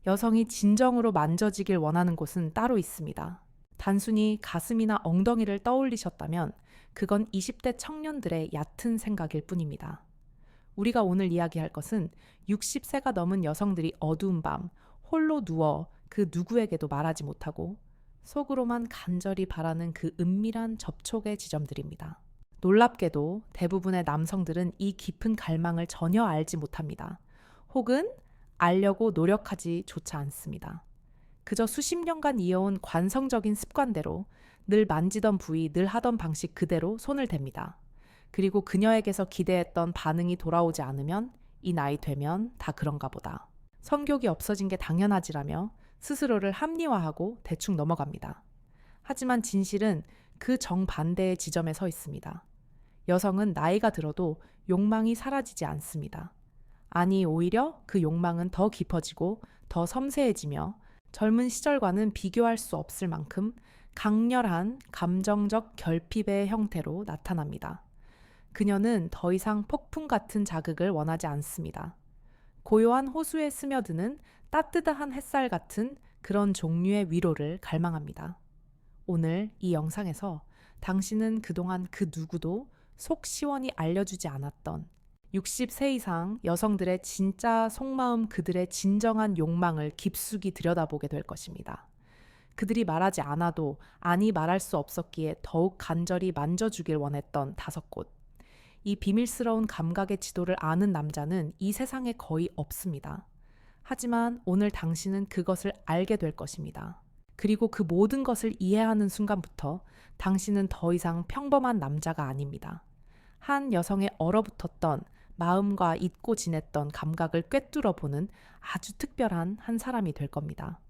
여성이 진정으로 만져지길 원하는 곳은 따로 있습니다. 단순히 가슴이나 엉덩이를 떠올리셨다면 그건 20대 청년들의 얕은 생각일 뿐입니다. 우리가 오늘 이야기할 것은 60세가 넘은 여성들이 어두운 밤 홀로 누워 그 누구에게도 말하지 못하고 속으로만 간절히 바라는 그 은밀한 접촉의 지점들입니다. 놀랍게도 대부분의 남성들은 이 깊은 갈망을 전혀 알지 못합니다. 혹은 알려고 노력하지조차 않습니다. 그저 수십 년간 이어온 관성적인 습관대로 늘 만지던 부위, 늘 하던 방식 그대로 손을 댑니다. 그리고 그녀에게서 기대했던 반응이 돌아오지 않으면 이 나이 되면 다 그런가 보다. 성욕이 없어진 게 당연하지라며 스스로를 합리화하고 대충 넘어갑니다. 하지만 진실은 그 정반대의 지점에 서 있습니다. 여성은 나이가 들어도 욕망이 사라지지 않습니다. 아니, 오히려 그 욕망은 더 깊어지고 더 섬세해지며 젊은 시절과는 비교할 수 없을 만큼 강렬한 감정적 결핍의 형태로 나타납니다. 그녀는 더 이상 폭풍 같은 자극을 원하지 않습니다. 고요한 호수에 스며드는 따뜻한 햇살 같은 그런 종류의 위로를 갈망합니다. 오늘 이 영상에서 당신은 그동안 그 누구도 속 시원히 알려주지 않았던 60세 이상 여성들의 진짜 속마음, 그들의 진정한 욕망을 깊숙이 들여다보게 될 것입니다. 그들이 말하지 않아도 아니 말할 수 없었기에 더욱 간절히 만져주길 원했던 5곳. 이 비밀스러운 감각의 지도를 아는 남자는 이 세상에 거의 없습니다. 하지만 오늘 당신은 그것을 알게 될 것입니다. 그리고 그 모든 것을 이해하는 순간부터 당신은 더 이상 평범한 남자가 아닙니다. 한 여성의 얼어붙었던 마음과 잊고 지냈던 감각을 꿰뚫어 보는 아주 특별한 한 사람이 될 겁니다.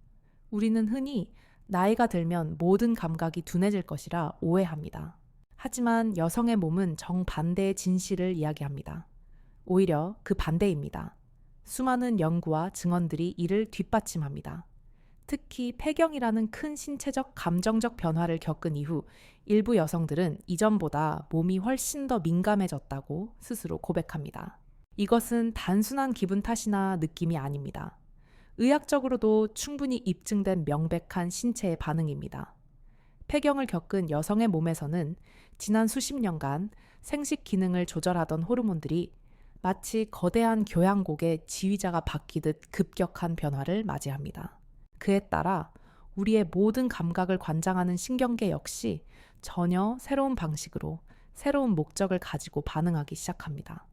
우리는 흔히 나이가 들면 모든 감각이 둔해질 것이라 오해합니다. 하지만 여성의 몸은 정반대의 진실을 이야기합니다. 오히려 그 반대입니다. 수많은 연구와 증언들이 이를 뒷받침합니다. 특히 폐경이라는 큰 신체적 감정적 변화를 겪은 이후 일부 여성들은 이전보다 몸이 훨씬 더 민감해졌다고 스스로 고백합니다. 이것은 단순한 기분 탓이나 느낌이 아닙니다. 의학적으로도 충분히 입증된 명백한 신체의 반응입니다. 폐경을 겪은 여성의 몸에서는 지난 수십 년간 생식 기능을 조절하던 호르몬들이 마치 거대한 교향곡의 지휘자가 바뀌듯 급격한 변화를 맞이합니다. 그에 따라 우리의 모든 감각을 관장하는 신경계 역시 전혀 새로운 방식으로 새로운 목적을 가지고 반응하기 시작합니다.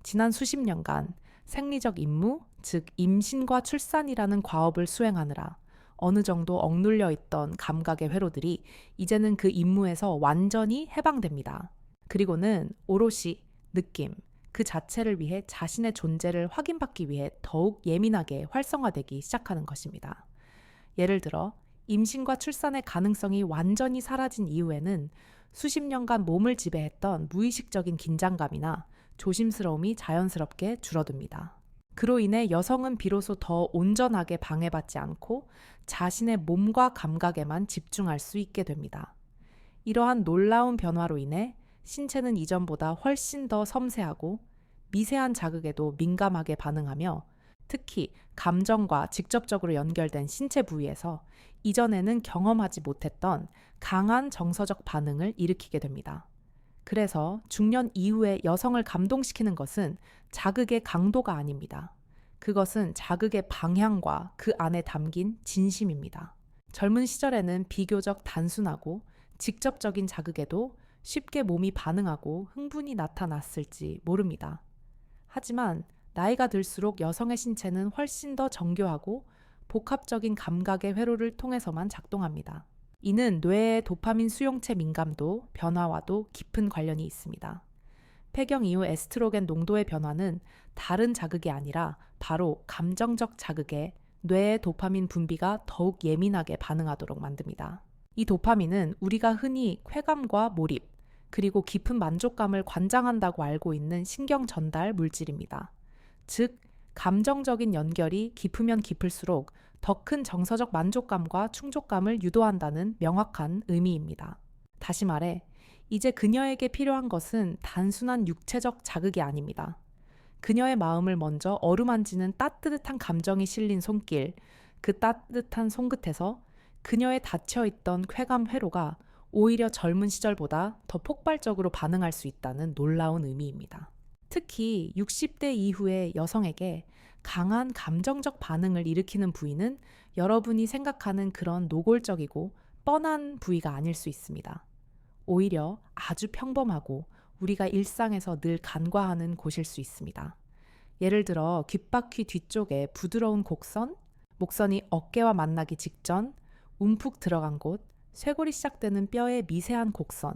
지난 수십 년간 생리적 임무, 즉 임신과 출산이라는 과업을 수행하느라 어느 정도 억눌려 있던 감각의 회로들이 이제는 그 임무에서 완전히 해방됩니다. 그리고는 오롯이 느낌, 그 자체를 위해 자신의 존재를 확인받기 위해 더욱 예민하게 활성화되기 시작하는 것입니다. 예를 들어 임신과 출산의 가능성이 완전히 사라진 이후에는 수십 년간 몸을 지배했던 무의식적인 긴장감이나 조심스러움이 자연스럽게 줄어듭니다. 그로 인해 여성은 비로소 더 온전하게 방해받지 않고 자신의 몸과 감각에만 집중할 수 있게 됩니다. 이러한 놀라운 변화로 인해 신체는 이전보다 훨씬 더 섬세하고 미세한 자극에도 민감하게 반응하며 특히 감정과 직접적으로 연결된 신체 부위에서 이전에는 경험하지 못했던 강한 정서적 반응을 일으키게 됩니다. 그래서 중년 이후에 여성을 감동시키는 것은 자극의 강도가 아닙니다. 그것은 자극의 방향과 그 안에 담긴 진심입니다. 젊은 시절에는 비교적 단순하고 직접적인 자극에도 쉽게 몸이 반응하고 흥분이 나타났을지 모릅니다. 하지만 나이가 들수록 여성의 신체는 훨씬 더 정교하고 복합적인 감각의 회로를 통해서만 작동합니다. 이는 뇌의 도파민 수용체 민감도 변화와도 깊은 관련이 있습니다. 폐경 이후 에스트로겐 농도의 변화는 다른 자극이 아니라 바로 감정적 자극에 뇌의 도파민 분비가 더욱 예민하게 반응하도록 만듭니다. 이 도파민은 우리가 흔히 쾌감과 몰입, 그리고 깊은 만족감을 관장한다고 알고 있는 신경 전달 물질입니다. 즉, 감정적인 연결이 깊으면 깊을수록 더 큰 정서적 만족감과 충족감을 유도한다는 명확한 의미입니다. 다시 말해, 이제 그녀에게 필요한 것은 단순한 육체적 자극이 아닙니다. 그녀의 마음을 먼저 어루만지는 따뜻한 감정이 실린 손길, 그 따뜻한 손끝에서 그녀의 닫혀있던 쾌감 회로가 오히려 젊은 시절보다 더 폭발적으로 반응할 수 있다는 놀라운 의미입니다. 특히 60대 이후의 여성에게 강한 감정적 반응을 일으키는 부위는 여러분이 생각하는 그런 노골적이고 뻔한 부위가 아닐 수 있습니다. 오히려 아주 평범하고 우리가 일상에서 늘 간과하는 곳일 수 있습니다. 예를 들어 귓바퀴 뒤쪽에 부드러운 곡선, 목선이 어깨와 만나기 직전, 움푹 들어간 곳, 쇄골이 시작되는 뼈의 미세한 곡선,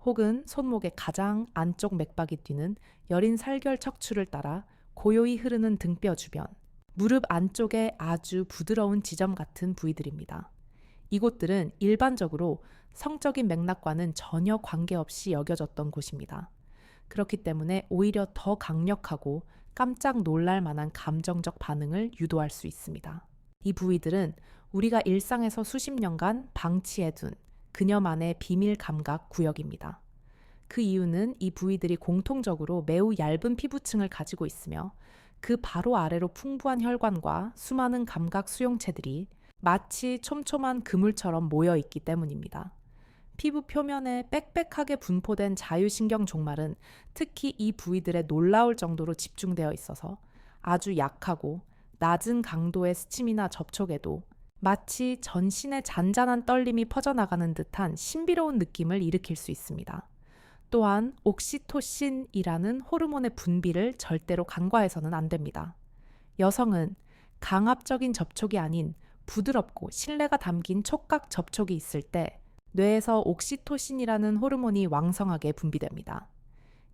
혹은 손목의 가장 안쪽 맥박이 뛰는 여린 살결 척추를 따라 고요히 흐르는 등뼈 주변, 무릎 안쪽의 아주 부드러운 지점 같은 부위들입니다. 이곳들은 일반적으로 성적인 맥락과는 전혀 관계없이 여겨졌던 곳입니다. 그렇기 때문에 오히려 더 강력하고 깜짝 놀랄 만한 감정적 반응을 유도할 수 있습니다. 이 부위들은 우리가 일상에서 수십 년간 방치해둔 그녀만의 비밀 감각 구역입니다. 그 이유는 이 부위들이 공통적으로 매우 얇은 피부층을 가지고 있으며 그 바로 아래로 풍부한 혈관과 수많은 감각 수용체들이 마치 촘촘한 그물처럼 모여 있기 때문입니다. 피부 표면에 빽빽하게 분포된 자유신경 종말은 특히 이 부위들에 놀라울 정도로 집중되어 있어서 아주 약하고 낮은 강도의 스침이나 접촉에도 마치 전신에 잔잔한 떨림이 퍼져나가는 듯한 신비로운 느낌을 일으킬 수 있습니다. 또한 옥시토신이라는 호르몬의 분비를 절대로 간과해서는 안 됩니다. 여성은 강압적인 접촉이 아닌 부드럽고 신뢰가 담긴 촉각 접촉이 있을 때 뇌에서 옥시토신이라는 호르몬이 왕성하게 분비됩니다.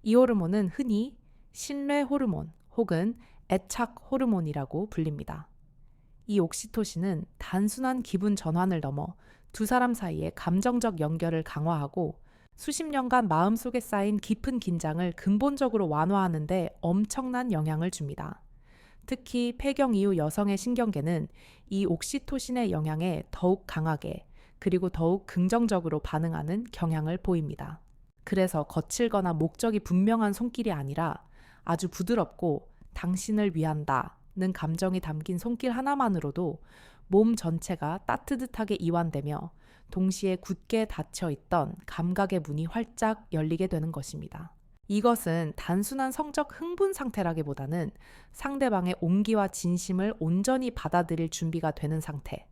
이 호르몬은 흔히 신뢰 호르몬 혹은 애착 호르몬이라고 불립니다. 이 옥시토신은 단순한 기분 전환을 넘어 두 사람 사이의 감정적 연결을 강화하고 수십 년간 마음속에 쌓인 깊은 긴장을 근본적으로 완화하는 데 엄청난 영향을 줍니다. 특히 폐경 이후 여성의 신경계는 이 옥시토신의 영향에 더욱 강하게 그리고 더욱 긍정적으로 반응하는 경향을 보입니다. 그래서 거칠거나 목적이 분명한 손길이 아니라 아주 부드럽고 당신을 위한다는 감정이 담긴 손길 하나만으로도 몸 전체가 따뜻하게 이완되며 동시에 굳게 닫혀있던 감각의 문이 활짝 열리게 되는 것입니다. 이것은 단순한 성적 흥분 상태라기보다는 상대방의 온기와 진심을 온전히 받아들일 준비가 되는 상태,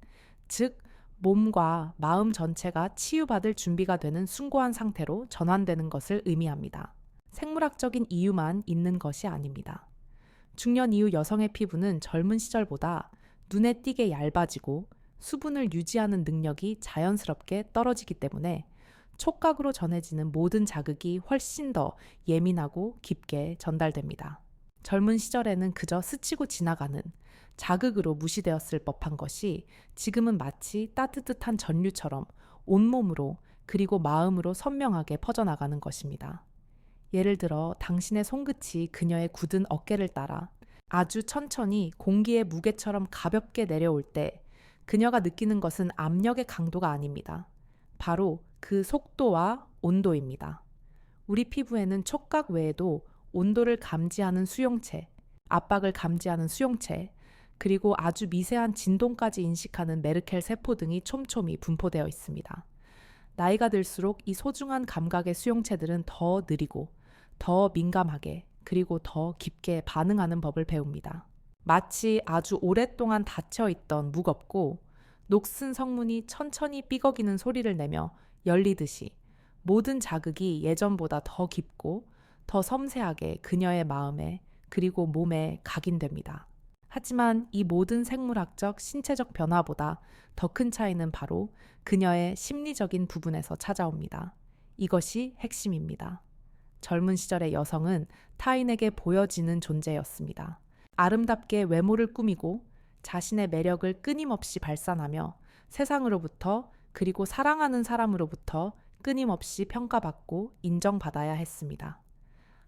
즉 몸과 마음 전체가 치유받을 준비가 되는 숭고한 상태로 전환되는 것을 의미합니다. 생물학적인 이유만 있는 것이 아닙니다. 중년 이후 여성의 피부는 젊은 시절보다 눈에 띄게 얇아지고 수분을 유지하는 능력이 자연스럽게 떨어지기 때문에 촉각으로 전해지는 모든 자극이 훨씬 더 예민하고 깊게 전달됩니다. 젊은 시절에는 그저 스치고 지나가는 자극으로 무시되었을 법한 것이 지금은 마치 따뜻한 전류처럼 온몸으로 그리고 마음으로 선명하게 퍼져나가는 것입니다. 예를 들어 당신의 손끝이 그녀의 굳은 어깨를 따라 아주 천천히 공기의 무게처럼 가볍게 내려올 때 그녀가 느끼는 것은 압력의 강도가 아닙니다. 바로 그 속도와 온도입니다. 우리 피부에는 촉각 외에도 온도를 감지하는 수용체, 압박을 감지하는 수용체, 그리고 아주 미세한 진동까지 인식하는 메르켈 세포 등이 촘촘히 분포되어 있습니다. 나이가 들수록 이 소중한 감각의 수용체들은 더 느리고 더 민감하게 그리고 더 깊게 반응하는 법을 배웁니다. 마치 아주 오랫동안 닫혀있던 무겁고 녹슨 성문이 천천히 삐걱이는 소리를 내며 열리듯이 모든 자극이 예전보다 더 깊고 더 섬세하게 그녀의 마음에 그리고 몸에 각인됩니다. 하지만 이 모든 생물학적, 신체적 변화보다 더 큰 차이는 바로 그녀의 심리적인 부분에서 찾아옵니다. 이것이 핵심입니다. 젊은 시절의 여성은 타인에게 보여지는 존재였습니다. 아름답게 외모를 꾸미고 자신의 매력을 끊임없이 발산하며 세상으로부터 그리고 사랑하는 사람으로부터 끊임없이 평가받고 인정받아야 했습니다.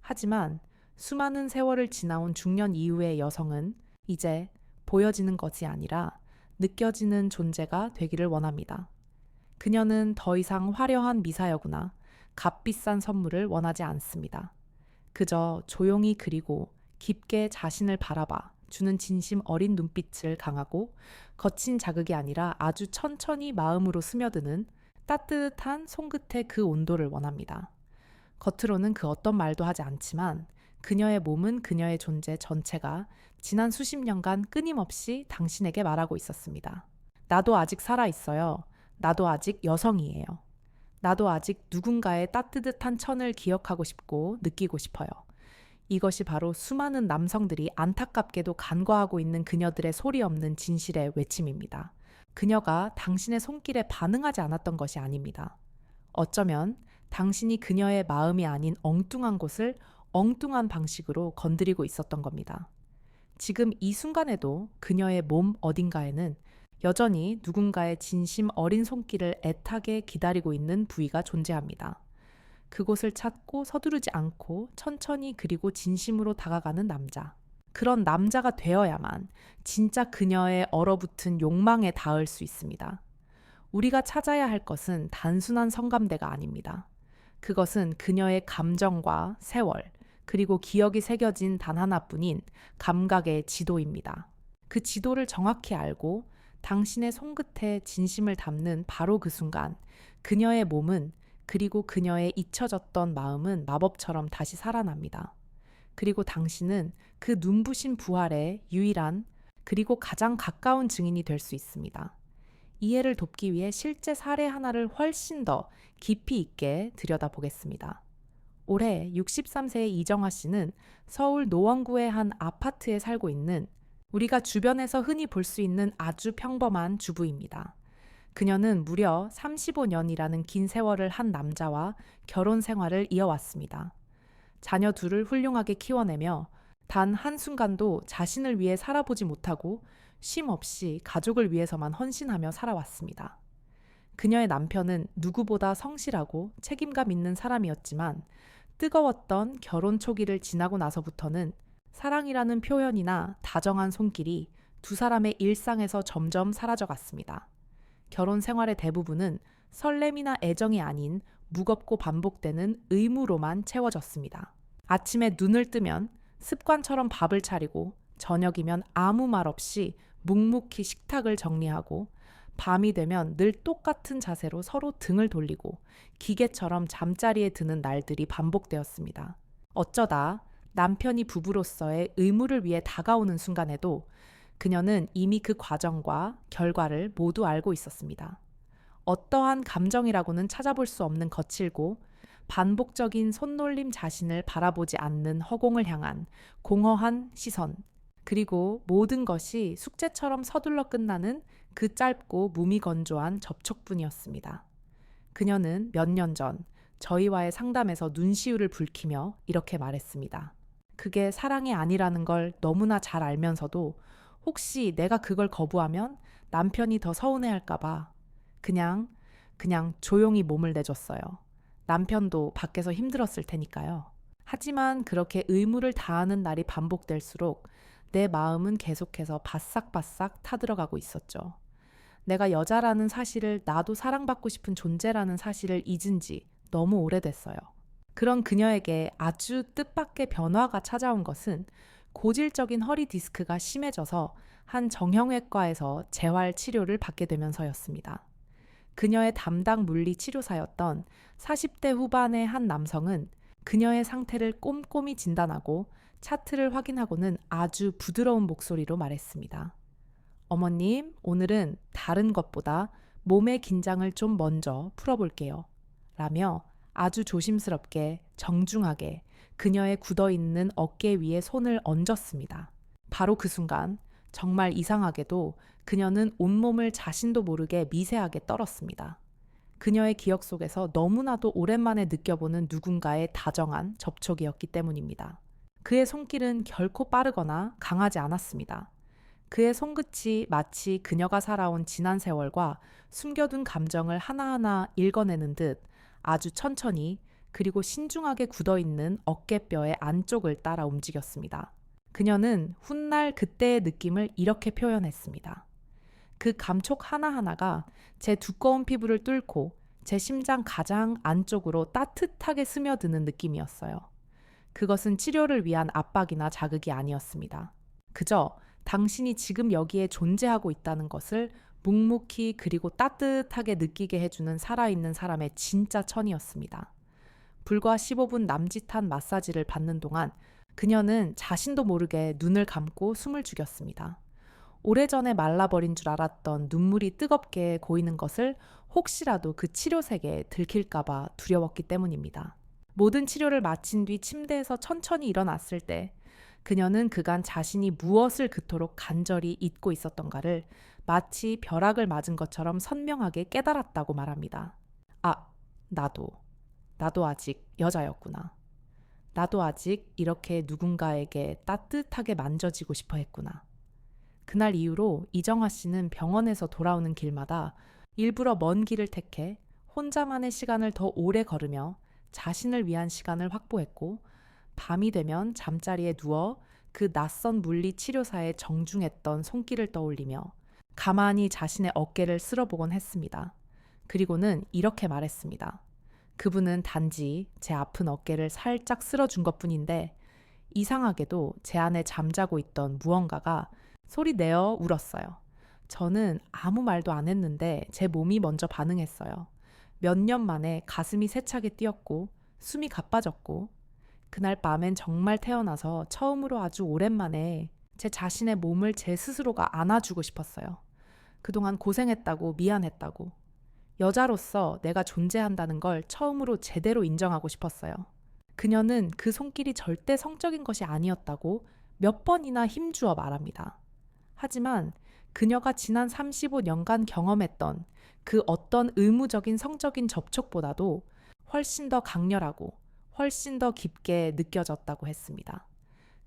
하지만 수많은 세월을 지나온 중년 이후의 여성은 이제 보여지는 것이 아니라 느껴지는 존재가 되기를 원합니다. 그녀는 더 이상 화려한 미사여구나 값비싼 선물을 원하지 않습니다. 그저 조용히 그리고 깊게 자신을 바라봐 주는 진심 어린 눈빛을 강하고 거친 자극이 아니라 아주 천천히 마음으로 스며드는 따뜻한 손끝의 그 온도를 원합니다. 겉으로는 그 어떤 말도 하지 않지만 그녀의 몸은 그녀의 존재 전체가 지난 수십 년간 끊임없이 당신에게 말하고 있었습니다. 나도 아직 살아있어요. 나도 아직 여성이에요. 나도 아직 누군가의 따뜻한 천을 기억하고 싶고 느끼고 싶어요. 이것이 바로 수많은 남성들이 안타깝게도 간과하고 있는 그녀들의 소리 없는 진실의 외침입니다. 그녀가 당신의 손길에 반응하지 않았던 것이 아닙니다. 어쩌면 당신이 그녀의 마음이 아닌 엉뚱한 곳을 엉뚱한 방식으로 건드리고 있었던 겁니다. 지금 이 순간에도 그녀의 몸 어딘가에는 여전히 누군가의 진심 어린 손길을 애타게 기다리고 있는 부위가 존재합니다. 그곳을 찾고 서두르지 않고 천천히 그리고 진심으로 다가가는 남자. 그런 남자가 되어야만 진짜 그녀의 얼어붙은 욕망에 닿을 수 있습니다. 우리가 찾아야 할 것은 단순한 성감대가 아닙니다. 그것은 그녀의 감정과 세월, 그리고 기억이 새겨진 단 하나뿐인 감각의 지도입니다. 그 지도를 정확히 알고 당신의 손끝에 진심을 담는 바로 그 순간, 그녀의 몸은 그리고 그녀의 잊혀졌던 마음은 마법처럼 다시 살아납니다. 그리고 당신은 그 눈부신 부활의 유일한 그리고 가장 가까운 증인이 될 수 있습니다. 이해를 돕기 위해 실제 사례 하나를 훨씬 더 깊이 있게 들여다보겠습니다. 올해 63세의 이정화 씨는 서울 노원구의 한 아파트에 살고 있는 우리가 주변에서 흔히 볼 수 있는 아주 평범한 주부입니다. 그녀는 무려 35년이라는 긴 세월을 한 남자와 결혼 생활을 이어왔습니다. 자녀 둘을 훌륭하게 키워내며 단 한순간도 자신을 위해 살아보지 못하고 쉼 없이 가족을 위해서만 헌신하며 살아왔습니다. 그녀의 남편은 누구보다 성실하고 책임감 있는 사람이었지만 뜨거웠던 결혼 초기를 지나고 나서부터는 사랑이라는 표현이나 다정한 손길이 두 사람의 일상에서 점점 사라져갔습니다. 결혼 생활의 대부분은 설렘이나 애정이 아닌 무겁고 반복되는 의무로만 채워졌습니다. 아침에 눈을 뜨면 습관처럼 밥을 차리고 저녁이면 아무 말 없이 묵묵히 식탁을 정리하고 밤이 되면 늘 똑같은 자세로 서로 등을 돌리고 기계처럼 잠자리에 드는 날들이 반복되었습니다. 어쩌다 남편이 부부로서의 의무를 위해 다가오는 순간에도 그녀는 이미 그 과정과 결과를 모두 알고 있었습니다. 어떠한 감정이라고는 찾아볼 수 없는 거칠고 반복적인 손놀림 자신을 바라보지 않는 허공을 향한 공허한 시선, 그리고 모든 것이 숙제처럼 서둘러 끝나는 그 짧고 무미건조한 접촉뿐이었습니다. 그녀는 몇 년 전 저희와의 상담에서 눈시울을 붉히며 이렇게 말했습니다. 그게 사랑이 아니라는 걸 너무나 잘 알면서도 혹시 내가 그걸 거부하면 남편이 더 서운해할까봐 그냥 조용히 몸을 내줬어요. 남편도 밖에서 힘들었을 테니까요. 하지만 그렇게 의무를 다하는 날이 반복될수록 내 마음은 계속해서 바싹바싹 타들어가고 있었죠. 내가 여자라는 사실을, 나도 사랑받고 싶은 존재라는 사실을 잊은 지 너무 오래됐어요. 그런 그녀에게 아주 뜻밖의 변화가 찾아온 것은 고질적인 허리 디스크가 심해져서 한 정형외과에서 재활 치료를 받게 되면서였습니다. 그녀의 담당 물리 치료사였던 40대 후반의 한 남성은 그녀의 상태를 꼼꼼히 진단하고 차트를 확인하고는 아주 부드러운 목소리로 말했습니다. 어머님, 오늘은 다른 것보다 몸의 긴장을 좀 먼저 풀어볼게요. 라며 아주 조심스럽게 정중하게 그녀의 굳어있는 어깨 위에 손을 얹었습니다. 바로 그 순간 정말 이상하게도 그녀는 온몸을 자신도 모르게 미세하게 떨었습니다. 그녀의 기억 속에서 너무나도 오랜만에 느껴보는 누군가의 다정한 접촉이었기 때문입니다. 그의 손길은 결코 빠르거나 강하지 않았습니다. 그의 손끝이 마치 그녀가 살아온 지난 세월과 숨겨둔 감정을 하나하나 읽어내는 듯 아주 천천히 그리고 신중하게 굳어있는 어깨뼈의 안쪽을 따라 움직였습니다. 그녀는 훗날 그때의 느낌을 이렇게 표현했습니다. 그 감촉 하나하나가 제 두꺼운 피부를 뚫고 제 심장 가장 안쪽으로 따뜻하게 스며드는 느낌이었어요. 그것은 치료를 위한 압박이나 자극이 아니었습니다. 그저 당신이 지금 여기에 존재하고 있다는 것을 묵묵히 그리고 따뜻하게 느끼게 해주는 살아있는 사람의 진짜 천이었습니다. 불과 15분 남짓한 마사지를 받는 동안 그녀는 자신도 모르게 눈을 감고 숨을 죽였습니다. 오래전에 말라버린 줄 알았던 눈물이 뜨겁게 고이는 것을 혹시라도 그 치료색에 들킬까봐 두려웠기 때문입니다. 모든 치료를 마친 뒤 침대에서 천천히 일어났을 때 그녀는 그간 자신이 무엇을 그토록 간절히 잊고 있었던가를 마치 벼락을 맞은 것처럼 선명하게 깨달았다고 말합니다. 아, 나도 아직 여자였구나. 나도 아직 이렇게 누군가에게 따뜻하게 만져지고 싶어 했구나. 그날 이후로 이정화 씨는 병원에서 돌아오는 길마다 일부러 먼 길을 택해 혼자만의 시간을 더 오래 걸으며 자신을 위한 시간을 확보했고, 밤이 되면 잠자리에 누워 그 낯선 물리 치료사의 정중했던 손길을 떠올리며 가만히 자신의 어깨를 쓸어보곤 했습니다. 그리고는 이렇게 말했습니다. 그분은 단지 제 아픈 어깨를 살짝 쓸어준 것뿐인데 이상하게도 제 안에 잠자고 있던 무언가가 소리 내어 울었어요. 저는 아무 말도 안 했는데 제 몸이 먼저 반응했어요. 몇 년 만에 가슴이 세차게 뛰었고 숨이 가빠졌고 그날 밤엔 정말 태어나서 처음으로 아주 오랜만에 제 자신의 몸을 제 스스로가 안아주고 싶었어요. 그동안 고생했다고 미안했다고 여자로서 내가 존재한다는 걸 처음으로 제대로 인정하고 싶었어요. 그녀는 그 손길이 절대 성적인 것이 아니었다고 몇 번이나 힘주어 말합니다. 하지만 그녀가 지난 35년간 경험했던 그 어떤 의무적인 성적인 접촉보다도 훨씬 더 강렬하고 훨씬 더 깊게 느껴졌다고 했습니다.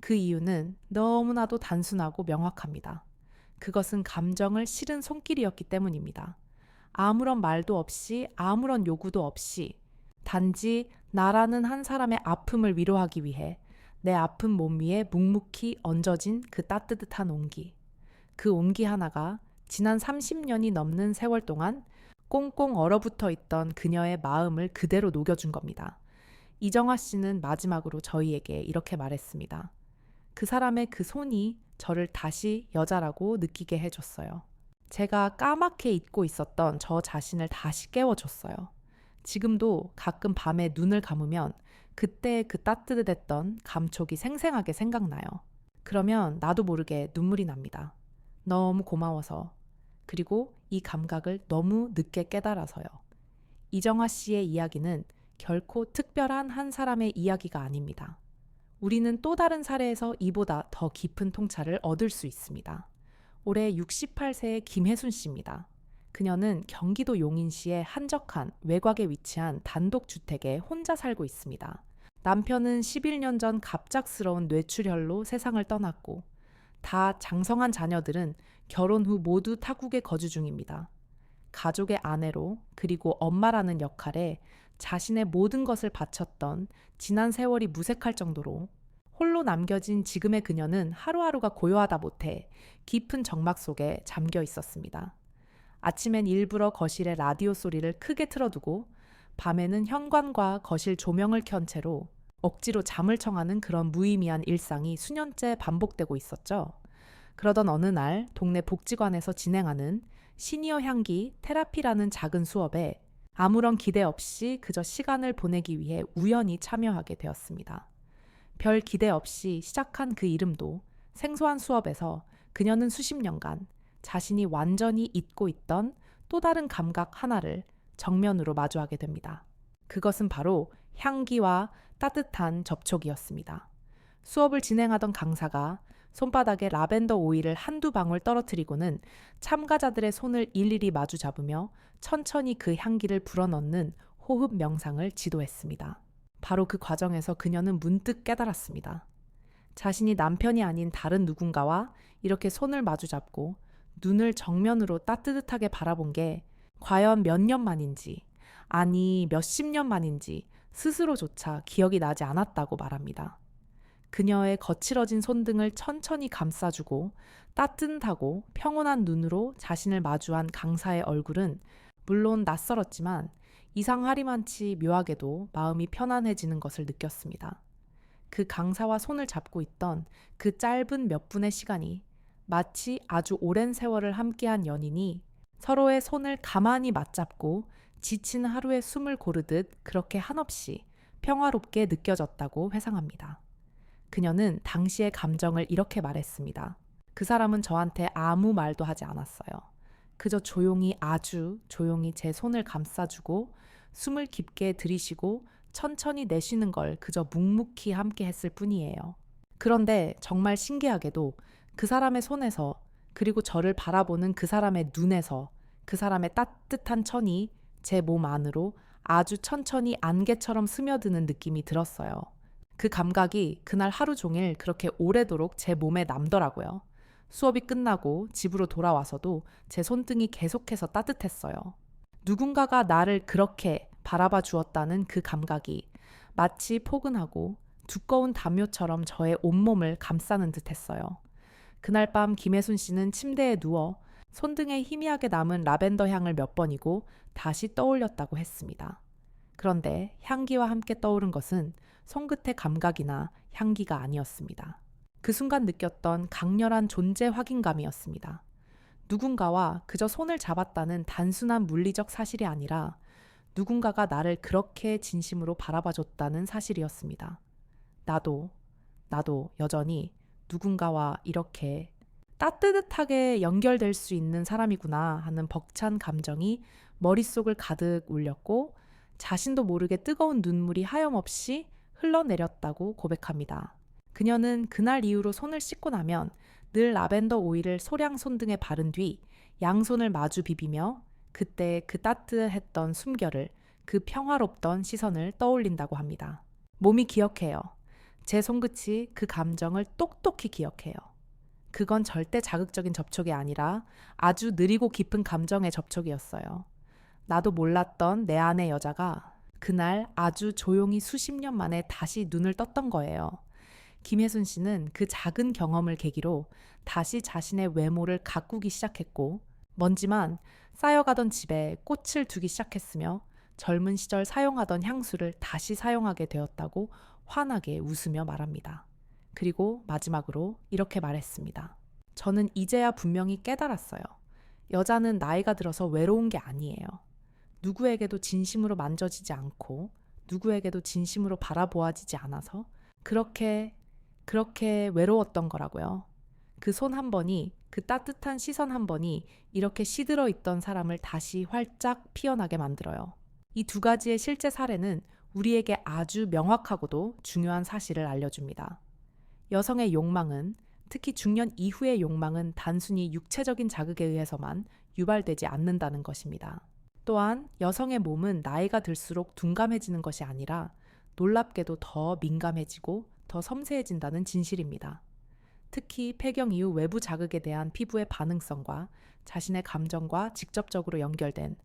그 이유는 너무나도 단순하고 명확합니다. 그것은 감정을 실은 손길이었기 때문입니다. 아무런 말도 없이 아무런 요구도 없이 단지 나라는 한 사람의 아픔을 위로하기 위해 내 아픈 몸 위에 묵묵히 얹어진 그 따뜻한 온기. 그 온기 하나가 지난 30년이 넘는 세월 동안 꽁꽁 얼어붙어 있던 그녀의 마음을 그대로 녹여준 겁니다. 이정화 씨는 마지막으로 저희에게 이렇게 말했습니다. 그 사람의 그 손이 저를 다시 여자라고 느끼게 해줬어요. 제가 까맣게 잊고 있었던 저 자신을 다시 깨워줬어요. 지금도 가끔 밤에 눈을 감으면 그때의 그 따뜻했던 감촉이 생생하게 생각나요. 그러면 나도 모르게 눈물이 납니다. 너무 고마워서, 그리고 이 감각을 너무 늦게 깨달아서요. 이정화 씨의 이야기는 결코 특별한 한 사람의 이야기가 아닙니다. 우리는 또 다른 사례에서 이보다 더 깊은 통찰을 얻을 수 있습니다. 올해 68세의 김혜순 씨입니다. 그녀는 경기도 용인시의 한적한 외곽에 위치한 단독주택에 혼자 살고 있습니다. 남편은 11년 전 갑작스러운 뇌출혈로 세상을 떠났고 다 장성한 자녀들은 결혼 후 모두 타국에 거주 중입니다. 가족의 아내로 그리고 엄마라는 역할에 자신의 모든 것을 바쳤던 지난 세월이 무색할 정도로 홀로 남겨진 지금의 그녀는 하루하루가 고요하다 못해 깊은 정막 속에 잠겨 있었습니다. 아침엔 일부러 거실에 라디오 소리를 크게 틀어두고 밤에는 현관과 거실 조명을 켠 채로 억지로 잠을 청하는 그런 무의미한 일상이 수년째 반복되고 있었죠. 그러던 어느 날 동네 복지관에서 진행하는 시니어 향기 테라피라는 작은 수업에 아무런 기대 없이 그저 시간을 보내기 위해 우연히 참여하게 되었습니다. 별 기대 없이 시작한 그 이름도 생소한 수업에서 그녀는 수십 년간 자신이 완전히 잊고 있던 또 다른 감각 하나를 정면으로 마주하게 됩니다. 그것은 바로 향기와 따뜻한 접촉이었습니다. 수업을 진행하던 강사가 손바닥에 라벤더 오일을 한두 방울 떨어뜨리고는 참가자들의 손을 일일이 마주 잡으며 천천히 그 향기를 불어넣는 호흡 명상을 지도했습니다. 바로 그 과정에서 그녀는 문득 깨달았습니다. 자신이 남편이 아닌 다른 누군가와 이렇게 손을 마주 잡고 눈을 정면으로 따뜻하게 바라본 게 과연 몇 년 만인지, 아니 몇십 년 만인지 스스로조차 기억이 나지 않았다고 말합니다. 그녀의 거칠어진 손등을 천천히 감싸주고 따뜻하고 평온한 눈으로 자신을 마주한 강사의 얼굴은 물론 낯설었지만 이상하리만치 묘하게도 마음이 편안해지는 것을 느꼈습니다. 그 강사와 손을 잡고 있던 그 짧은 몇 분의 시간이 마치 아주 오랜 세월을 함께한 연인이 서로의 손을 가만히 맞잡고 지친 하루의 숨을 고르듯 그렇게 한없이 평화롭게 느껴졌다고 회상합니다. 그녀는 당시의 감정을 이렇게 말했습니다. 그 사람은 저한테 아무 말도 하지 않았어요. 그저 조용히, 아주 조용히 제 손을 감싸주고 숨을 깊게 들이쉬고 천천히 내쉬는 걸 그저 묵묵히 함께 했을 뿐이에요. 그런데 정말 신기하게도 그 사람의 손에서, 그리고 저를 바라보는 그 사람의 눈에서 그 사람의 따뜻한 천이 제 몸 안으로 아주 천천히 안개처럼 스며드는 느낌이 들었어요. 그 감각이 그날 하루 종일 그렇게 오래도록 제 몸에 남더라고요. 수업이 끝나고 집으로 돌아와서도 제 손등이 계속해서 따뜻했어요. 누군가가 나를 그렇게 바라봐 주었다는 그 감각이 마치 포근하고 두꺼운 담요처럼 저의 온몸을 감싸는 듯 했어요. 그날 밤 김혜순 씨는 침대에 누워 손등에 희미하게 남은 라벤더 향을 몇 번이고 다시 떠올렸다고 했습니다. 그런데 향기와 함께 떠오른 것은 손끝의 감각이나 향기가 아니었습니다. 그 순간 느꼈던 강렬한 존재 확인감이었습니다. 누군가와 그저 손을 잡았다는 단순한 물리적 사실이 아니라 누군가가 나를 그렇게 진심으로 바라봐줬다는 사실이었습니다. 나도 여전히 누군가와 이렇게 따뜻하게 연결될 수 있는 사람이구나 하는 벅찬 감정이 머릿속을 가득 울렸고 자신도 모르게 뜨거운 눈물이 하염없이 흘러내렸다고 고백합니다. 그녀는 그날 이후로 손을 씻고 나면 늘 라벤더 오일을 소량 손등에 바른 뒤 양손을 마주 비비며 그때 그 따뜻했던 숨결을, 그 평화롭던 시선을 떠올린다고 합니다. 몸이 기억해요. 제 손끝이 그 감정을 똑똑히 기억해요. 그건 절대 자극적인 접촉이 아니라 아주 느리고 깊은 감정의 접촉이었어요. 나도 몰랐던 내 안의 여자가 그날 아주 조용히 수십 년 만에 다시 눈을 떴던 거예요. 김혜순 씨는 그 작은 경험을 계기로 다시 자신의 외모를 가꾸기 시작했고 먼지만 쌓여가던 집에 꽃을 두기 시작했으며 젊은 시절 사용하던 향수를 다시 사용하게 되었다고 환하게 웃으며 말합니다. 그리고 마지막으로 이렇게 말했습니다. 저는 이제야 분명히 깨달았어요. 여자는 나이가 들어서 외로운 게 아니에요. 누구에게도 진심으로 만져지지 않고 누구에게도 진심으로 바라보아지지 않아서 그렇게 외로웠던 거라고요. 그 손 한 번이, 그 따뜻한 시선 한 번이 이렇게 시들어 있던 사람을 다시 활짝 피어나게 만들어요. 이 두 가지의 실제 사례는 우리에게 아주 명확하고도 중요한 사실을 알려줍니다. 여성의 욕망은, 특히 중년 이후의 욕망은 단순히 육체적인 자극에 의해서만 유발되지 않는다는 것입니다. 또한 여성의 몸은 나이가 들수록 둔감해지는 것이 아니라 놀랍게도 더 민감해지고 더 섬세해진다는 진실입니다. 특히 폐경 이후 외부 자극에 대한 피부의 반응성과 자신의 감정과 직접적으로 연결된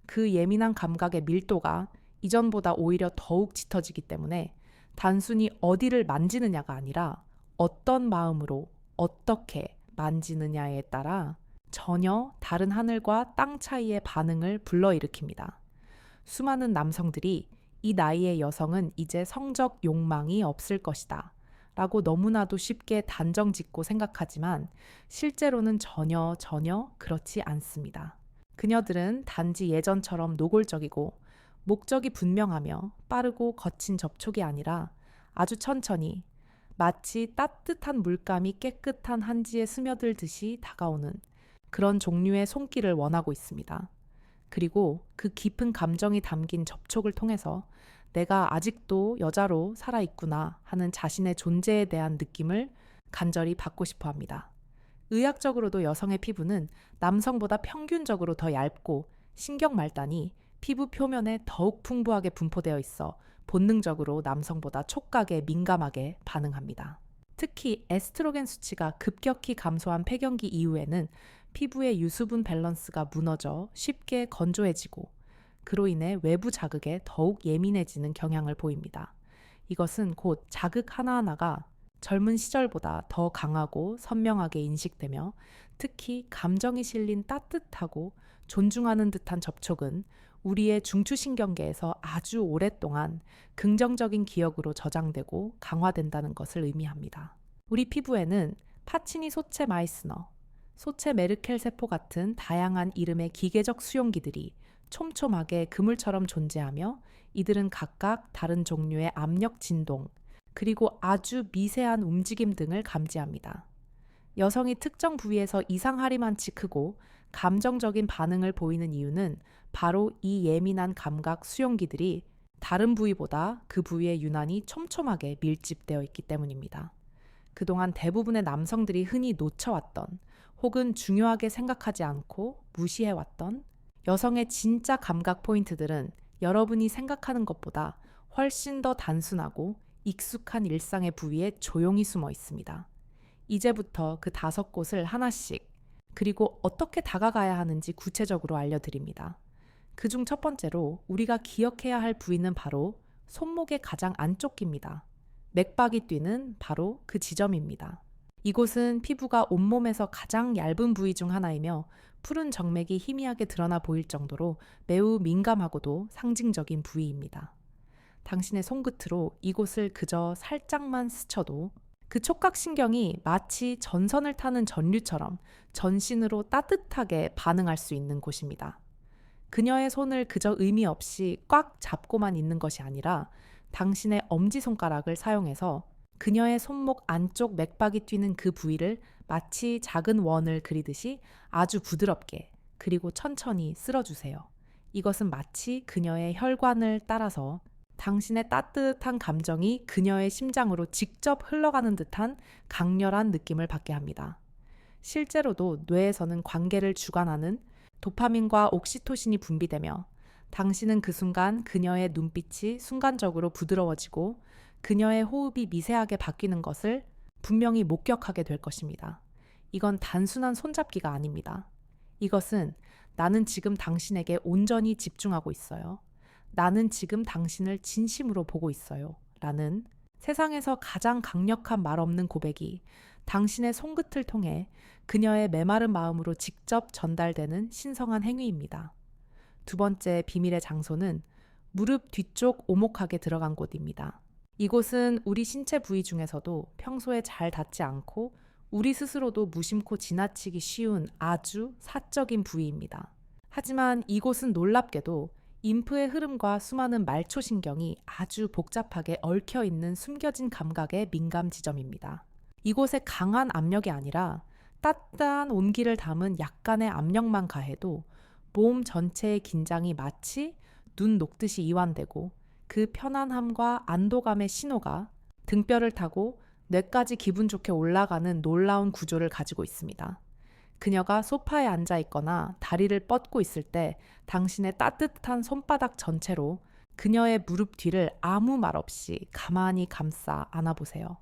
그 예민한 감각의 밀도가 이전보다 오히려 더욱 짙어지기 때문에 단순히 어디를 만지느냐가 아니라 어떤 마음으로 어떻게 만지느냐에 따라 전혀 다른 하늘과 땅 차이의 반응을 불러일으킵니다. 수많은 남성들이 이 나이의 여성은 이제 성적 욕망이 없을 것이다 라고 너무나도 쉽게 단정 짓고 생각하지만 실제로는 전혀 그렇지 않습니다. 그녀들은 단지 예전처럼 노골적이고 목적이 분명하며 빠르고 거친 접촉이 아니라 아주 천천히 마치 따뜻한 물감이 깨끗한 한지에 스며들듯이 다가오는 그런 종류의 손길을 원하고 있습니다. 그리고 그 깊은 감정이 담긴 접촉을 통해서 내가 아직도 여자로 살아있구나 하는 자신의 존재에 대한 느낌을 간절히 받고 싶어 합니다. 의학적으로도 여성의 피부는 남성보다 평균적으로 더 얇고 신경 말단이 피부 표면에 더욱 풍부하게 분포되어 있어 본능적으로 남성보다 촉각에 민감하게 반응합니다. 특히 에스트로겐 수치가 급격히 감소한 폐경기 이후에는 피부의 유수분 밸런스가 무너져 쉽게 건조해지고 그로 인해 외부 자극에 더욱 예민해지는 경향을 보입니다. 이것은 곧 자극 하나하나가 젊은 시절보다 더 강하고 선명하게 인식되며 특히 감정이 실린 따뜻하고 존중하는 듯한 접촉은 우리의 중추신경계에서 아주 오랫동안 긍정적인 기억으로 저장되고 강화된다는 것을 의미합니다. 우리 피부에는 파치니 소체 마이스너, 소체 메르켈 세포 같은 다양한 이름의 기계적 수용기들이 촘촘하게 그물처럼 존재하며 이들은 각각 다른 종류의 압력 진동, 그리고 아주 미세한 움직임 등을 감지합니다. 여성이 특정 부위에서 이상하리만치 크고 감정적인 반응을 보이는 이유는 바로 이 예민한 감각 수용기들이 다른 부위보다 그 부위에 유난히 촘촘하게 밀집되어 있기 때문입니다. 그동안 대부분의 남성들이 흔히 놓쳐왔던 혹은 중요하게 생각하지 않고 무시해왔던 여성의 진짜 감각 포인트들은 여러분이 생각하는 것보다 훨씬 더 단순하고 익숙한 일상의 부위에 조용히 숨어 있습니다. 이제부터 그 5곳을 하나씩, 그리고 어떻게 다가가야 하는지 구체적으로 알려드립니다. 그중 첫 번째로 우리가 기억해야 할 부위는 바로 손목의 가장 안쪽 귀입니다. 맥박이 뛰는 바로 그 지점입니다. 이곳은 피부가 온몸에서 가장 얇은 부위 중 하나이며 푸른 정맥이 희미하게 드러나 보일 정도로 매우 민감하고도 상징적인 부위입니다. 당신의 손끝으로 이곳을 그저 살짝만 스쳐도 그 촉각신경이 마치 전선을 타는 전류처럼 전신으로 따뜻하게 반응할 수 있는 곳입니다. 그녀의 손을 그저 의미 없이 꽉 잡고만 있는 것이 아니라 당신의 엄지손가락을 사용해서 그녀의 손목 안쪽 맥박이 뛰는 그 부위를 마치 작은 원을 그리듯이 아주 부드럽게 그리고 천천히 쓸어주세요. 이것은 마치 그녀의 혈관을 따라서 당신의 따뜻한 감정이 그녀의 심장으로 직접 흘러가는 듯한 강렬한 느낌을 받게 합니다. 실제로도 뇌에서는 관계를 주관하는 도파민과 옥시토신이 분비되며 당신은 그 순간 그녀의 눈빛이 순간적으로 부드러워지고 그녀의 호흡이 미세하게 바뀌는 것을 분명히 목격하게 될 것입니다. 이건 단순한 손잡기가 아닙니다. 이것은 나는 지금 당신에게 온전히 집중하고 있어요. 나는 지금 당신을 진심으로 보고 있어요. 라는 세상에서 가장 강력한 말 없는 고백이 당신의 손끝을 통해 그녀의 메마른 마음으로 직접 전달되는 신성한 행위입니다. 두 번째 비밀의 장소는 무릎 뒤쪽 오목하게 들어간 곳입니다. 이곳은 우리 신체 부위 중에서도 평소에 잘 닿지 않고 우리 스스로도 무심코 지나치기 쉬운 아주 사적인 부위입니다. 하지만 이곳은 놀랍게도 림프의 흐름과 수많은 말초신경이 아주 복잡하게 얽혀있는 숨겨진 감각의 민감 지점입니다. 이곳에 강한 압력이 아니라 따뜻한 온기를 담은 약간의 압력만 가해도 몸 전체의 긴장이 마치 눈 녹듯이 이완되고 그 편안함과 안도감의 신호가 등뼈를 타고 뇌까지 기분 좋게 올라가는 놀라운 구조를 가지고 있습니다. 그녀가 소파에 앉아 있거나 다리를 뻗고 있을 때 당신의 따뜻한 손바닥 전체로 그녀의 무릎 뒤를 아무 말 없이 가만히 감싸 안아보세요.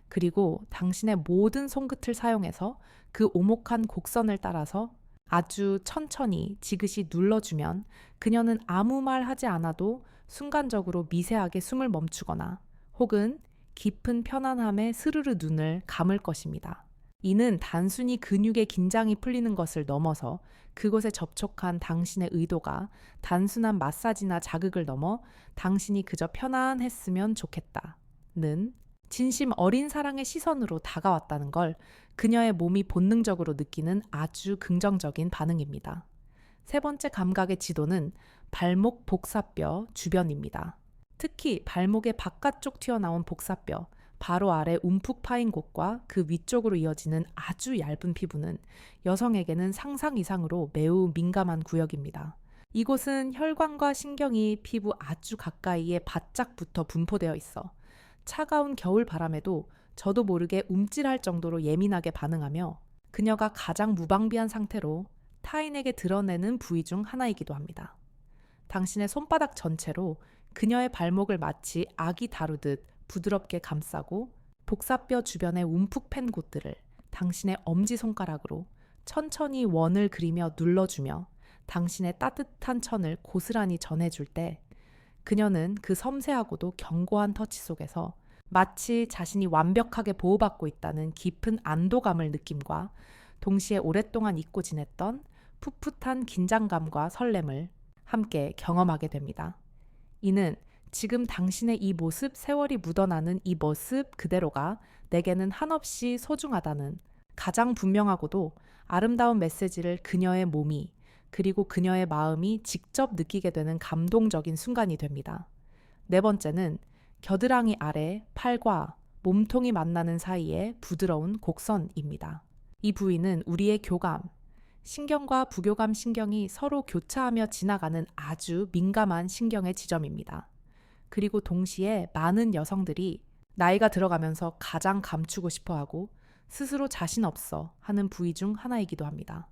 그리고 당신의 모든 손끝을 사용해서 그 오목한 곡선을 따라서 아주 천천히 지그시 눌러주면 그녀는 아무 말 하지 않아도 순간적으로 미세하게 숨을 멈추거나 혹은 깊은 편안함에 스르르 눈을 감을 것입니다. 이는 단순히 근육의 긴장이 풀리는 것을 넘어서 그곳에 접촉한 당신의 의도가 단순한 마사지나 자극을 넘어 당신이 그저 편안했으면 좋겠다는 진심 어린 사랑의 시선으로 다가왔다는 걸 그녀의 몸이 본능적으로 느끼는 아주 긍정적인 반응입니다. 세 번째 감각의 지도는 발목 복사뼈 주변입니다. 특히 발목의 바깥쪽 튀어나온 복사뼈, 바로 아래 움푹 파인 곳과 그 위쪽으로 이어지는 아주 얇은 피부는 여성에게는 상상 이상으로 매우 민감한 구역입니다. 이곳은 혈관과 신경이 피부 아주 가까이에 바짝 붙어 분포되어 있어 차가운 겨울 바람에도 저도 모르게 움찔할 정도로 예민하게 반응하며 그녀가 가장 무방비한 상태로 타인에게 드러내는 부위 중 하나이기도 합니다. 당신의 손바닥 전체로 그녀의 발목을 마치 아기 다루듯 부드럽게 감싸고 복사뼈 주변의 움푹 팬 곳들을 당신의 엄지손가락으로 천천히 원을 그리며 눌러주며 당신의 따뜻한 천을 고스란히 전해줄 때 그녀는 그 섬세하고도 견고한 터치 속에서 마치 자신이 완벽하게 보호받고 있다는 깊은 안도감을 느낌과 동시에 오랫동안 잊고 지냈던 풋풋한 긴장감과 설렘을 함께 경험하게 됩니다. 이는 지금 당신의 이 모습, 세월이 묻어나는 이 모습 그대로가 내게는 한없이 소중하다는 가장 분명하고도 아름다운 메시지를 그녀의 몸이 그리고 그녀의 마음이 직접 느끼게 되는 감동적인 순간이 됩니다. 네 번째는 겨드랑이 아래 팔과 몸통이 만나는 사이의 부드러운 곡선입니다. 이 부위는 우리의 교감, 신경과 부교감 신경이 서로 교차하며 지나가는 아주 민감한 신경의 지점입니다. 그리고 동시에 많은 여성들이 나이가 들어가면서 가장 감추고 싶어 하고 스스로 자신 없어 하는 부위 중 하나이기도 합니다.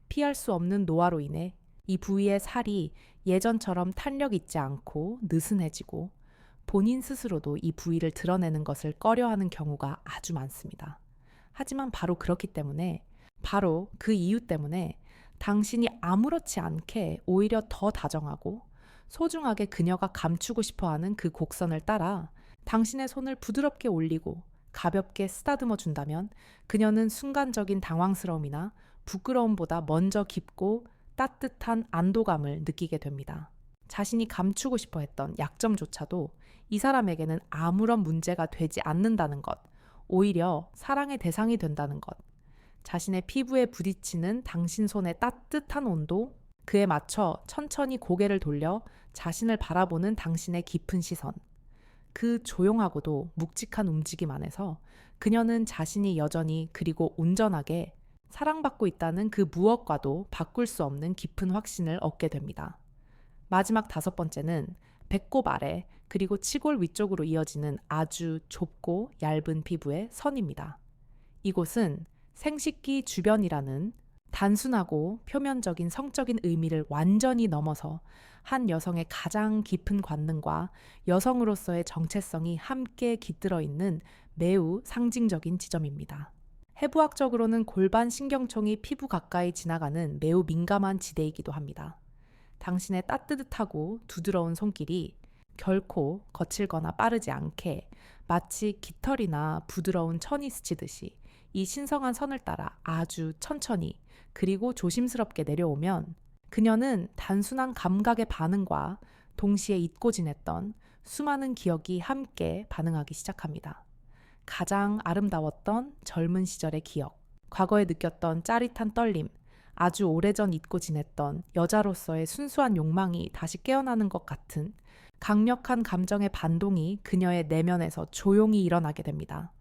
피할 수 없는 노화로 인해 이 부위의 살이 예전처럼 탄력 있지 않고 느슨해지고 본인 스스로도 이 부위를 드러내는 것을 꺼려하는 경우가 아주 많습니다. 하지만 바로 그렇기 때문에, 바로 그 이유 때문에 당신이 아무렇지 않게 오히려 더 다정하고 소중하게 그녀가 감추고 싶어하는 그 곡선을 따라 당신의 손을 부드럽게 올리고 가볍게 쓰다듬어 준다면 그녀는 순간적인 당황스러움이나 부끄러움보다 먼저 깊고 따뜻한 안도감을 느끼게 됩니다. 자신이 감추고 싶어 했던 약점조차도 이 사람에게는 아무런 문제가 되지 않는다는 것, 오히려 사랑의 대상이 된다는 것, 자신의 피부에 부딪히는 당신 손의 따뜻한 온도, 그에 맞춰 천천히 고개를 돌려 자신을 바라보는 당신의 깊은 시선, 그 조용하고도 묵직한 움직임 안에서 그녀는 자신이 여전히 그리고 온전하게 사랑받고 있다는 그 무엇과도 바꿀 수 없는 깊은 확신을 얻게 됩니다. 마지막 다섯 번째는 배꼽 아래 그리고 치골 위쪽으로 이어지는 아주 좁고 얇은 피부의 선입니다. 이곳은 생식기 주변이라는 단순하고 표면적인 성적인 의미를 완전히 넘어서 한 여성의 가장 깊은 관능과 여성으로서의 정체성이 함께 깃들어 있는 매우 상징적인 지점입니다. 해부학적으로는 골반 신경총이 피부 가까이 지나가는 매우 민감한 지대이기도 합니다. 당신의 따뜻하고 두드러운 손길이 결코 거칠거나 빠르지 않게 마치 깃털이나 부드러운 천이 스치듯이 이 신성한 선을 따라 아주 천천히 그리고 조심스럽게 내려오면 그녀는 단순한 감각의 반응과 동시에 잊고 지냈던 수많은 기억이 함께 반응하기 시작합니다. 가장 아름다웠던 젊은 시절의 기억, 과거에 느꼈던 짜릿한 떨림, 아주 오래전 잊고 지냈던 여자로서의 순수한 욕망이 다시 깨어나는 것 같은 강력한 감정의 반동이 그녀의 내면에서 조용히 일어나게 됩니다.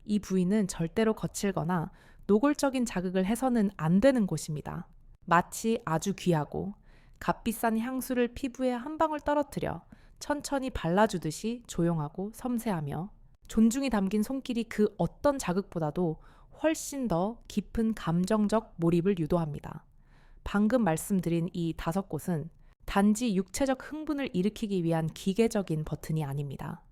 이 부위는 절대로 거칠거나 노골적인 자극을 해서는 안 되는 곳입니다. 마치 아주 귀하고 값비싼 향수를 피부에 한 방울 떨어뜨려 천천히 발라주듯이 조용하고 섬세하며 존중이 담긴 손길이 그 어떤 자극보다도 훨씬 더 깊은 감정적 몰입을 유도합니다. 방금 말씀드린 이 다섯 곳은 단지 육체적 흥분을 일으키기 위한 기계적인 버튼이 아닙니다.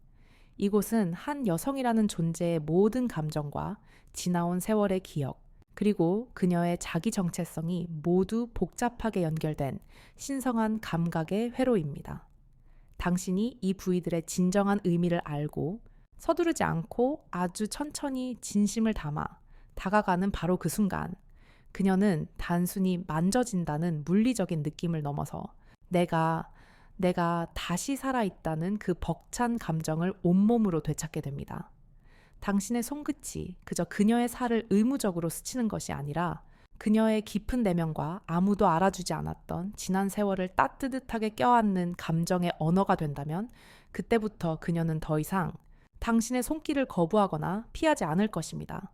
이곳은 한 여성이라는 존재의 모든 감정과 지나온 세월의 기억, 그리고 그녀의 자기 정체성이 모두 복잡하게 연결된 신성한 감각의 회로입니다. 당신이 이 부위들의 진정한 의미를 알고 서두르지 않고 아주 천천히 진심을 담아 다가가는 바로 그 순간, 그녀는 단순히 만져진다는 물리적인 느낌을 넘어서 내가 다시 살아있다는 그 벅찬 감정을 온몸으로 되찾게 됩니다. 당신의 손끝이 그저 그녀의 살을 의무적으로 스치는 것이 아니라 그녀의 깊은 내면과 아무도 알아주지 않았던 지난 세월을 따뜻하게 껴안는 감정의 언어가 된다면 그때부터 그녀는 더 이상 당신의 손길을 거부하거나 피하지 않을 것입니다.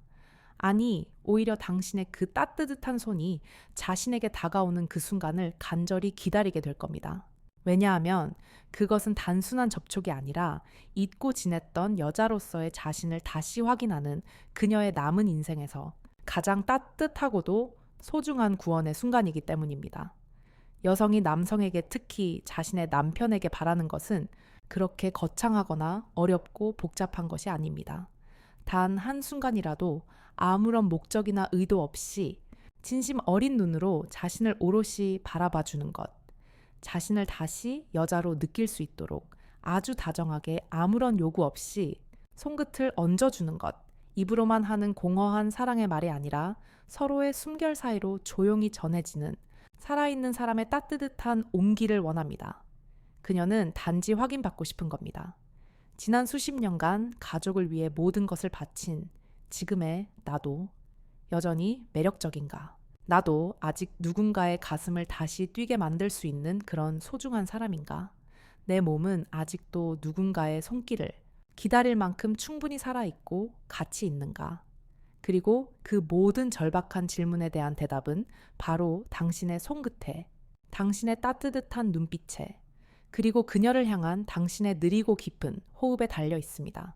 아니, 오히려 당신의 그 따뜻한 손이 자신에게 다가오는 그 순간을 간절히 기다리게 될 겁니다. 왜냐하면 그것은 단순한 접촉이 아니라 잊고 지냈던 여자로서의 자신을 다시 확인하는 그녀의 남은 인생에서 가장 따뜻하고도 소중한 구원의 순간이기 때문입니다. 여성이 남성에게, 특히 자신의 남편에게 바라는 것은 그렇게 거창하거나 어렵고 복잡한 것이 아닙니다. 단 한순간이라도 아무런 목적이나 의도 없이 진심 어린 눈으로 자신을 오롯이 바라봐 주는 것, 자신을 다시 여자로 느낄 수 있도록 아주 다정하게 아무런 요구 없이 손끝을 얹어주는 것, 입으로만 하는 공허한 사랑의 말이 아니라 서로의 숨결 사이로 조용히 전해지는 살아있는 사람의 따뜻한 온기를 원합니다. 그녀는 단지 확인받고 싶은 겁니다. 지난 수십 년간 가족을 위해 모든 것을 바친 지금의 나도 여전히 매력적인가? 나도 아직 누군가의 가슴을 다시 뛰게 만들 수 있는 그런 소중한 사람인가? 내 몸은 아직도 누군가의 손길을 기다릴 만큼 충분히 살아있고 가치 있는가? 그리고 그 모든 절박한 질문에 대한 대답은 바로 당신의 손끝에, 당신의 따뜻한 눈빛에, 그리고 그녀를 향한 당신의 느리고 깊은 호흡에 달려 있습니다.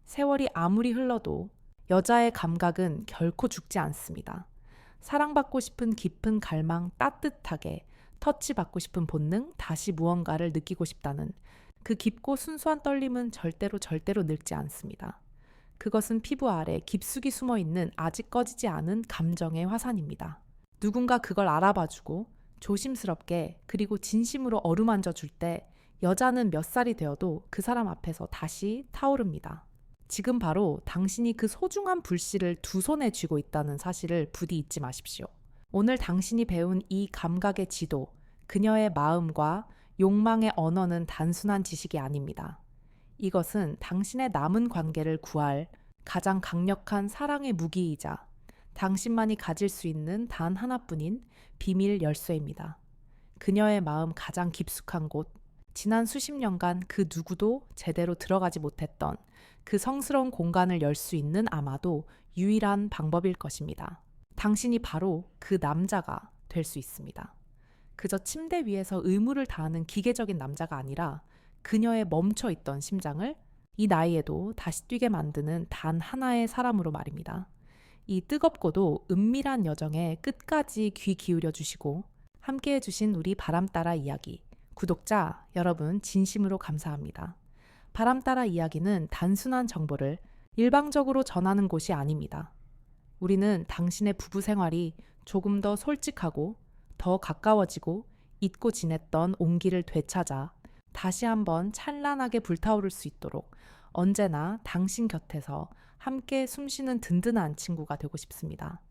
세월이 아무리 흘러도 여자의 감각은 결코 죽지 않습니다. 사랑받고 싶은 깊은 갈망, 따뜻하게 터치받고 싶은 본능, 다시 무언가를 느끼고 싶다는 그 깊고 순수한 떨림은 절대로 늙지 않습니다. 그것은 피부 아래 깊숙이 숨어있는 아직 꺼지지 않은 감정의 화산입니다. 누군가 그걸 알아봐주고 조심스럽게 그리고 진심으로 어루만져 줄 때 여자는 몇 살이 되어도 그 사람 앞에서 다시 타오릅니다. 지금 바로 당신이 그 소중한 불씨를 두 손에 쥐고 있다는 사실을 부디 잊지 마십시오. 오늘 당신이 배운 이 감각의 지도, 그녀의 마음과 욕망의 언어는 단순한 지식이 아닙니다. 이것은 당신의 남은 관계를 구할 가장 강력한 사랑의 무기이자 당신만이 가질 수 있는 단 하나뿐인 비밀 열쇠입니다. 그녀의 마음 가장 깊숙한 곳, 지난 수십 년간 그 누구도 제대로 들어가지 못했던 그 성스러운 공간을 열 수 있는 아마도 유일한 방법일 것입니다. 당신이 바로 그 남자가 될 수 있습니다. 그저 침대 위에서 의무를 다하는 기계적인 남자가 아니라 그녀의 멈춰있던 심장을 이 나이에도 다시 뛰게 만드는 단 하나의 사람으로 말입니다. 이 뜨겁고도 은밀한 여정에 끝까지 귀 기울여 주시고 함께해 주신 우리 바람따라 이야기 구독자 여러분 진심으로 감사합니다. 바람따라 이야기는 단순한 정보를 일방적으로 전하는 곳이 아닙니다. 우리는 당신의 부부 생활이 조금 더 솔직하고 더 가까워지고 잊고 지냈던 온기를 되찾아 다시 한번 찬란하게 불타오를 수 있도록 언제나 당신 곁에서 함께 숨쉬는 든든한 친구가 되고 싶습니다.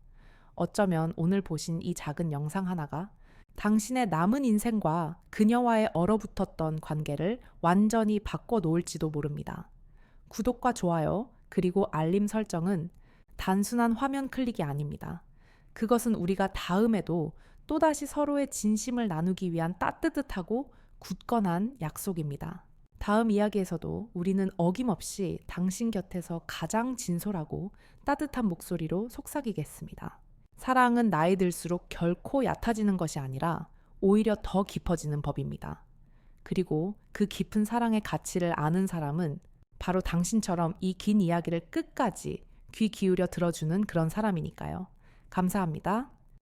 어쩌면 오늘 보신 이 작은 영상 하나가 당신의 남은 인생과 그녀와의 얼어붙었던 관계를 완전히 바꿔놓을지도 모릅니다. 구독과 좋아요 그리고 알림 설정은 단순한 화면 클릭이 아닙니다. 그것은 우리가 다음에도 또다시 서로의 진심을 나누기 위한 따뜻하고 굳건한 약속입니다. 다음 이야기에서도 우리는 어김없이 당신 곁에서 가장 진솔하고 따뜻한 목소리로 속삭이겠습니다. 사랑은 나이 들수록 결코 얕아지는 것이 아니라 오히려 더 깊어지는 법입니다. 그리고 그 깊은 사랑의 가치를 아는 사람은 바로 당신처럼 이 긴 이야기를 끝까지 귀 기울여 들어주는 그런 사람이니까요. 감사합니다.